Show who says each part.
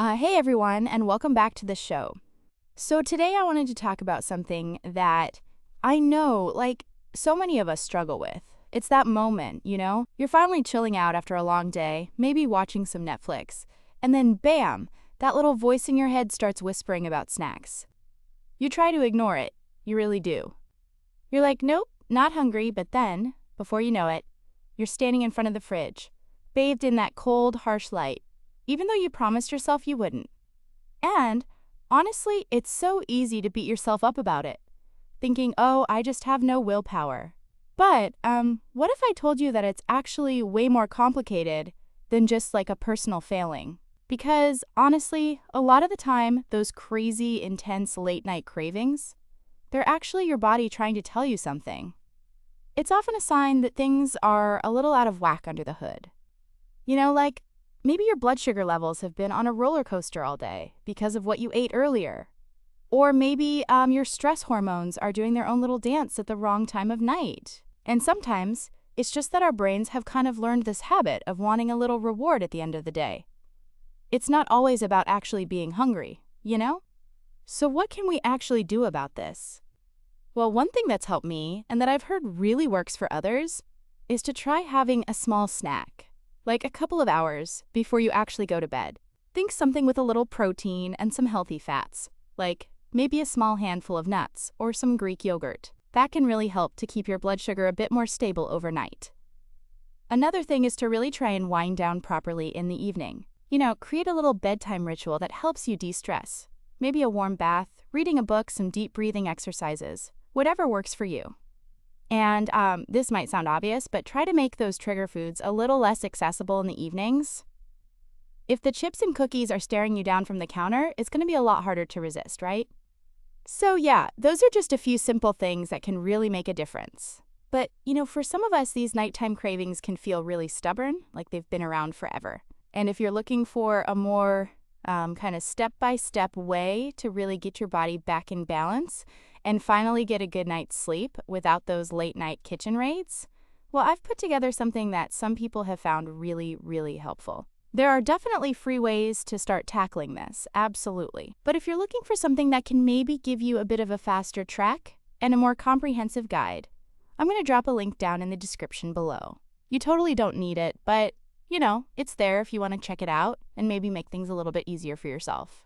Speaker 1: Hey everyone, and welcome back to the show. So, today I wanted to talk about something that I know, so many of us struggle with. It's that moment, You're finally chilling out after a long day, maybe watching some Netflix, and then bam, that little voice in your head starts whispering about snacks. You try to ignore it, you really do. You're like, nope, not hungry, but then, before you know it, you're standing in front of the fridge, bathed in that cold, harsh light, even though you promised yourself you wouldn't. And honestly, it's so easy to beat yourself up about it, thinking, oh, I just have no willpower. But, what if I told you that it's actually way more complicated than just like a personal failing? Because honestly, a lot of the time, those crazy, intense late night cravings, they're actually your body trying to tell you something. It's often a sign that things are a little out of whack under the hood. Maybe your blood sugar levels have been on a roller coaster all day because of what you ate earlier. Or maybe your stress hormones are doing their own little dance at the wrong time of night. And sometimes it's just that our brains have kind of learned this habit of wanting a little reward at the end of the day. It's not always about actually being hungry, you know? So what can we actually do about this? Well, one thing that's helped me, and that I've heard really works for others, is to try having a small snack, like a couple of hours before you actually go to bed. Think something with a little protein and some healthy fats, like maybe a small handful of nuts or some Greek yogurt. That can really help to keep your blood sugar a bit more stable overnight. Another thing is to really try and wind down properly in the evening. Create a little bedtime ritual that helps you de-stress. Maybe a warm bath, reading a book, some deep breathing exercises, whatever works for you. And this might sound obvious, but try to make those trigger foods a little less accessible in the evenings. If the chips and cookies are staring you down from the counter, it's going to be a lot harder to resist, right? So yeah, those are just a few simple things that can really make a difference. But, for some of us, these nighttime cravings can feel really stubborn, like they've been around forever. And if you're looking for a more kind of step-by-step way to really get your body back in balance and finally get a good night's sleep without those late-night kitchen raids, well, I've put together something that some people have found really, really helpful. There are definitely free ways to start tackling this, absolutely. But if you're looking for something that can maybe give you a bit of a faster track and a more comprehensive guide, I'm going to drop a link down in the description below. You totally don't need it, but it's there if you want to check it out and maybe make things a little bit easier for yourself.